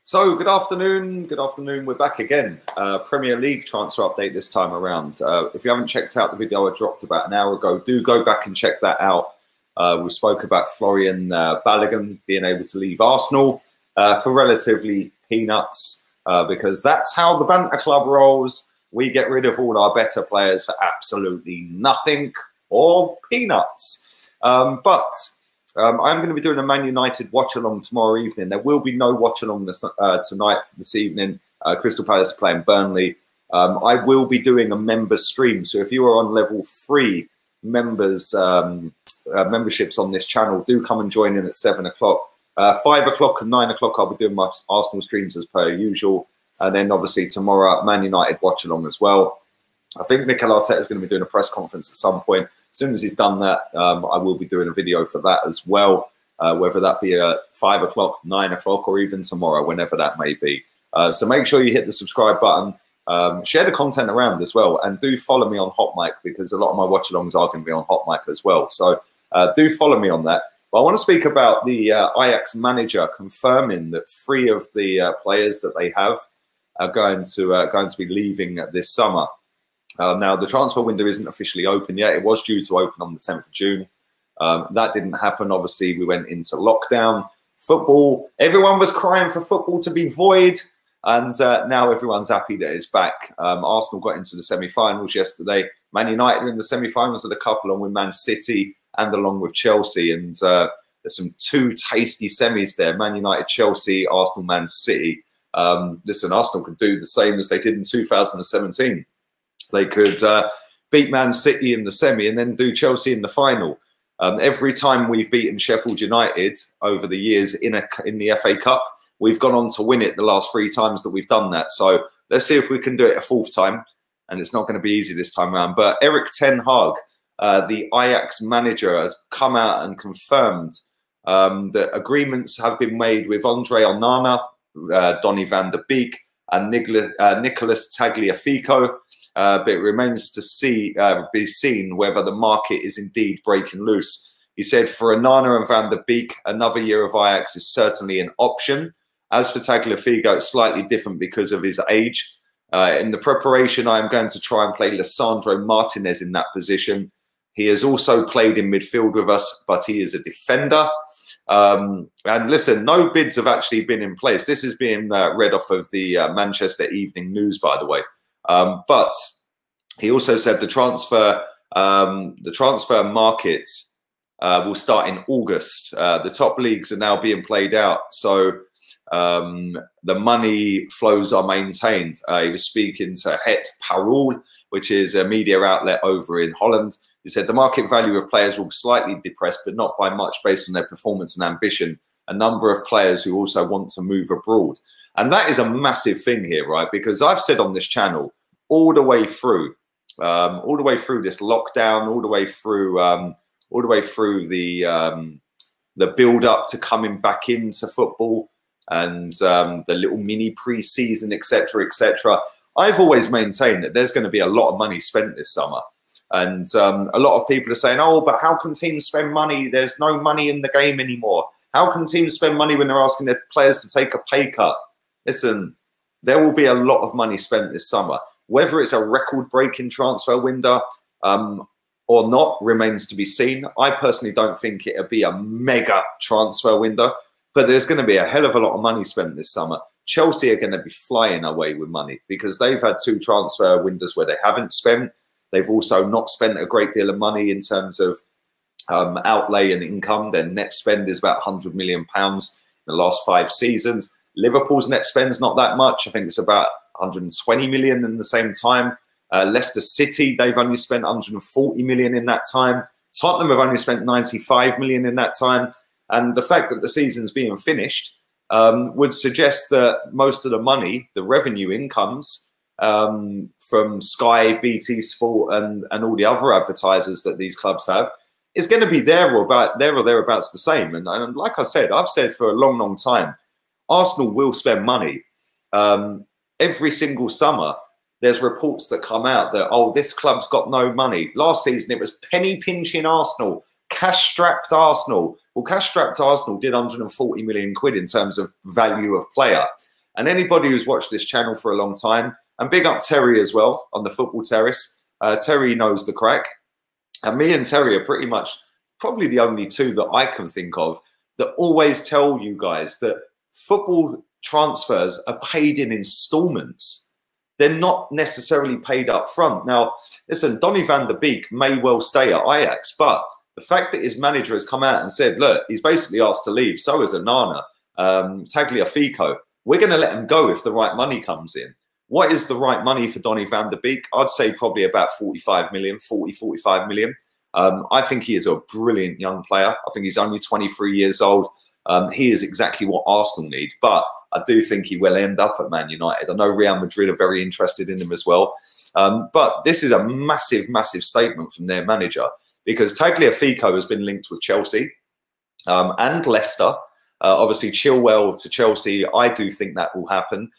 So good afternoon. Good afternoon. We're back again. Premier League transfer update this time around. If you haven't checked out the video I dropped about an hour ago, do go back and check that out. We spoke about Florian Balogun being able to leave Arsenal for relatively peanuts because that's how the banter club rolls. We get rid of all our better players for absolutely nothing or peanuts. I'm going to be doing a Man United watch-along tomorrow evening. There will be no watch-along tonight for this evening. Crystal Palace are playing Burnley. I will be doing a members stream. So if you are on level 3 members memberships on this channel, do come and join in at 7 o'clock. 5 o'clock and 9 o'clock, I'll be doing my Arsenal streams as per usual. And then obviously tomorrow, Man United watch-along as well. I think Mikel Arteta is going to be doing a press conference at some point. As soon as he's done that, I will be doing a video for that as well, whether that be at 5 o'clock, 9 o'clock, or even tomorrow, whenever that may be. So make sure you hit the subscribe button, share the content around as well, and do follow me on HOTMIC because a lot of my watch-alongs are going to be on HOTMIC as well. So do follow me on that. But I want to speak about the Ajax manager confirming that 3 of the players that they have are going to be leaving this summer. Now, the transfer window isn't officially open yet. It was due to open on the 10th of June. That didn't happen. Obviously, we went into lockdown. Football, everyone was crying for football to be void. And now everyone's happy that it's back. Arsenal got into the semi-finals yesterday. Man United are in the semi-finals with a couple along with Man City and along with Chelsea. And there's some 2 tasty semis there. Man United, Chelsea, Arsenal, Man City. Listen, Arsenal could do the same as they did in 2017. They could beat Man City in the semi and then do Chelsea in the final. Every time we've beaten Sheffield United over the years in the FA Cup, we've gone on to win it the last 3 times that we've done that. So let's see if we can do it a 4th time. And it's not going to be easy this time around. But Erik ten Hag, the Ajax manager, has come out and confirmed that agreements have been made with Andre Onana, Donny van der Beek, and Nicolas Tagliafico. But it remains to be seen whether the market is indeed breaking loose. He said for Onana and Van der Beek, another year of Ajax is certainly an option. As for Tagliafico, it's slightly different because of his age. In the preparation, I am going to try and play Lisandro Martinez in that position. He has also played in midfield with us, but he is a defender. And listen, no bids have actually been in place. This is being read off of the Manchester Evening News, by the way. But he also said the transfer market will start in August. The top leagues are now being played out, so the money flows are maintained. He was speaking to Het Parool, which is a media outlet over in Holland. He said the market value of players will be slightly depressed, but not by much based on their performance and ambition. A number of players who also want to move abroad. And that is a massive thing here, right? Because I've said on this channel all the way through this lockdown, all the way through the build up to coming back into football and the little mini pre-season, etc., etc. I've always maintained that there's going to be a lot of money spent this summer, and a lot of people are saying, "Oh, but how can teams spend money? There's no money in the game anymore. How can teams spend money when they're asking their players to take a pay cut?" Listen, there will be a lot of money spent this summer. Whether it's a record-breaking transfer window or not remains to be seen. I personally don't think it'll be a mega transfer window, but there's going to be a hell of a lot of money spent this summer. Chelsea are going to be flying away with money because they've had 2 transfer windows where they haven't spent. They've also not spent a great deal of money in terms of outlay and income. Their net spend is about £100 million in the last 5 seasons. Liverpool's net spend's not that much. I think it's about 120 million in the same time. Leicester City, they've only spent 140 million in that time. Tottenham have only spent 95 million in that time. And the fact that the season's being finished would suggest that most of the money, the revenue incomes from Sky, BT Sport, and all the other advertisers that these clubs have, is going to be there or thereabouts the same. And like I said, I've said for a long, long time, Arsenal will spend money. Every single summer, there's reports that come out that, oh, this club's got no money. Last season, it was penny pinching Arsenal, cash-strapped Arsenal. Well, cash-strapped Arsenal did 140 million quid in terms of value of player. And anybody who's watched this channel for a long time, and big up Terry as well on the Football Terrace. Terry knows the crack. And me and Terry are pretty much probably the only two that I can think of that always tell you guys that football transfers are paid in installments. They're not necessarily paid up front. Now, listen, Donny van der Beek may well stay at Ajax, but the fact that his manager has come out and said, look, he's basically asked to leave, so is Onana, Tagliafico. We're going to let him go if the right money comes in. What is the right money for Donny van der Beek? I'd say probably about 45 million, 40, 45 million. I think he is a brilliant young player. I think he's only 23 years old. He is exactly what Arsenal need, but I do think he will end up at Man United. I know Real Madrid are very interested in him as well. But this is a massive, massive statement from their manager, because Tagliafico has been linked with Chelsea and Leicester. Obviously, Chilwell to Chelsea, I do think that will happen.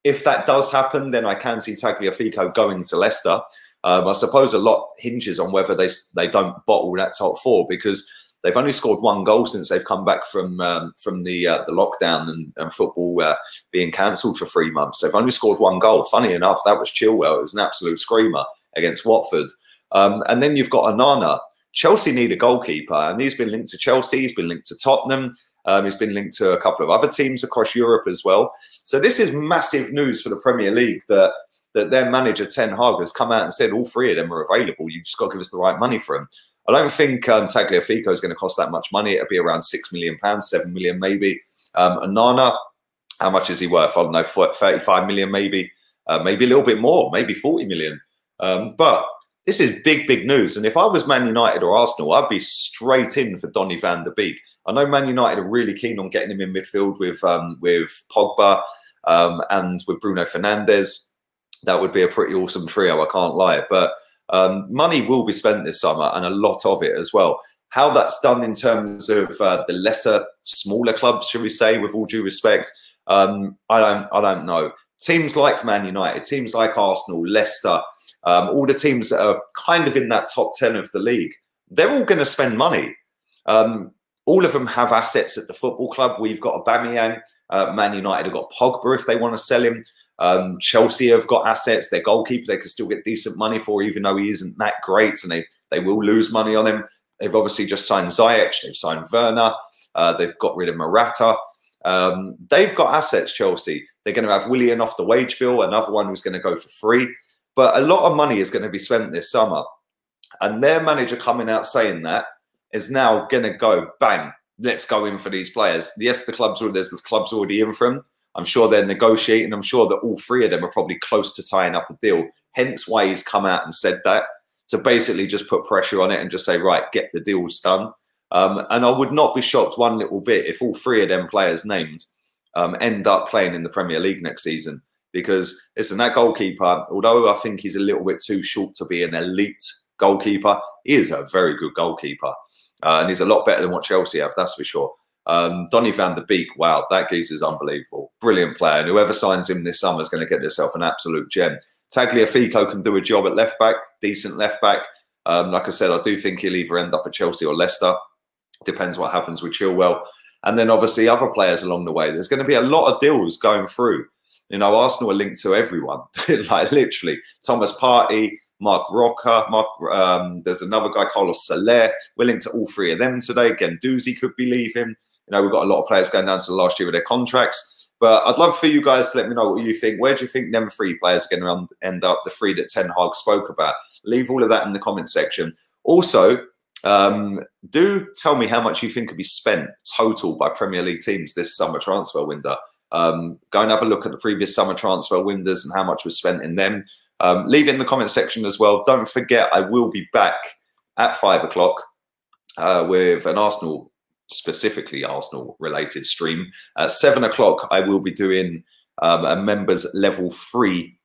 If that does happen, then I can see Tagliafico going to Leicester. I suppose a lot hinges on whether they don't bottle that top four, because they've only scored 1 goal since they've come back from the lockdown and football being cancelled for 3 months. They've only scored 1 goal. Funny enough, that was Chilwell. It was an absolute screamer against Watford. And then you've got Onana. Chelsea need a goalkeeper, and he's been linked to Chelsea. He's been linked to Tottenham. He's been linked to a couple of other teams across Europe as well. So this is massive news for the Premier League that their manager, Ten Hag, has come out and said all 3 of them are available. You just got to give us the right money for them. I don't think Tagliafico is going to cost that much money. It'll be around £6 million, 7 million maybe. Onana, how much is he worth? I don't know, 35 million maybe. Maybe a little bit more, maybe 40 million. But this is big, big news. And if I was Man United or Arsenal, I'd be straight in for Donny van der Beek. I know Man United are really keen on getting him in midfield with Pogba and with Bruno Fernandes. That would be a pretty awesome trio, I can't lie. But money will be spent this summer, and a lot of it as well. How that's done in terms of the lesser, smaller clubs, should we say, with all due respect, I don't know. Teams like Man United, teams like Arsenal, Leicester, all the teams that are kind of in that top 10 of the league, they're all going to spend money. All of them have assets at the football club. We've got Aubameyang. Man United have got Pogba if they want to sell him. Chelsea have got assets. Their goalkeeper they can still get decent money for, even though he isn't that great, and they will lose money on him. They've obviously just signed Ziyech. They've signed Werner. They've got rid of Morata. They've got assets, Chelsea. They're going to have Willian off the wage bill, another one who's going to go for free. But a lot of money is going to be spent this summer. And their manager coming out saying that is now going to go, bang, let's go in for these players. Yes, there's the clubs already in for them. I'm sure they're negotiating. I'm sure that all 3 of them are probably close to tying up a deal. Hence why he's come out and said that, to basically just put pressure on it and just say, right, get the deals done. And I would not be shocked one little bit if all 3 of them players named end up playing in the Premier League next season. Because, listen, that goalkeeper, although I think he's a little bit too short to be an elite goalkeeper, he is a very good goalkeeper. And he's a lot better than what Chelsea have, that's for sure. Donny van der Beek, wow, that geezer's unbelievable. Brilliant player. And whoever signs him this summer is going to get himself an absolute gem. Tagliafico can do a job at left-back, decent left-back. Like I said, I do think he'll either end up at Chelsea or Leicester. Depends what happens with Chilwell. And then obviously other players along the way. There's going to be a lot of deals going through. You know, Arsenal are linked to everyone, like literally. Thomas Partey, Mark Roca, there's another guy, Carlos Soler. We're linked to all 3 of them today. Guendouzi could be leaving. You know, we've got a lot of players going down to the last year of their contracts. But I'd love for you guys to let me know what you think. Where do you think them 3 players are going to end up, the 3 that Ten Hag spoke about? Leave all of that in the comment section. Also, do tell me how much you think could be spent total by Premier League teams this summer transfer window. Go and have a look at the previous summer transfer windows and how much was spent in them. Leave it in the comment section as well. Don't forget, I will be back at 5 o'clock with an Arsenal, specifically Arsenal related stream. At 7 o'clock, I will be doing a members level 3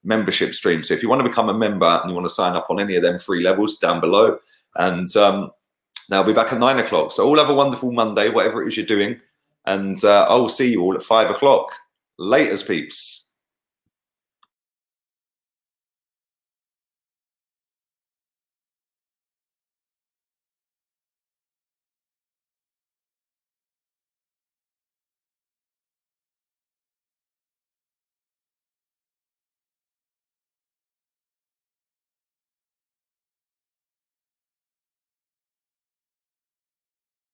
membership stream. So if you want to become a member and you want to sign up on any of them 3 levels, down below. And I'll be back at 9 o'clock. So all have a wonderful Monday, whatever it is you're doing. And I will see you all at 5 o'clock. Laters, peeps.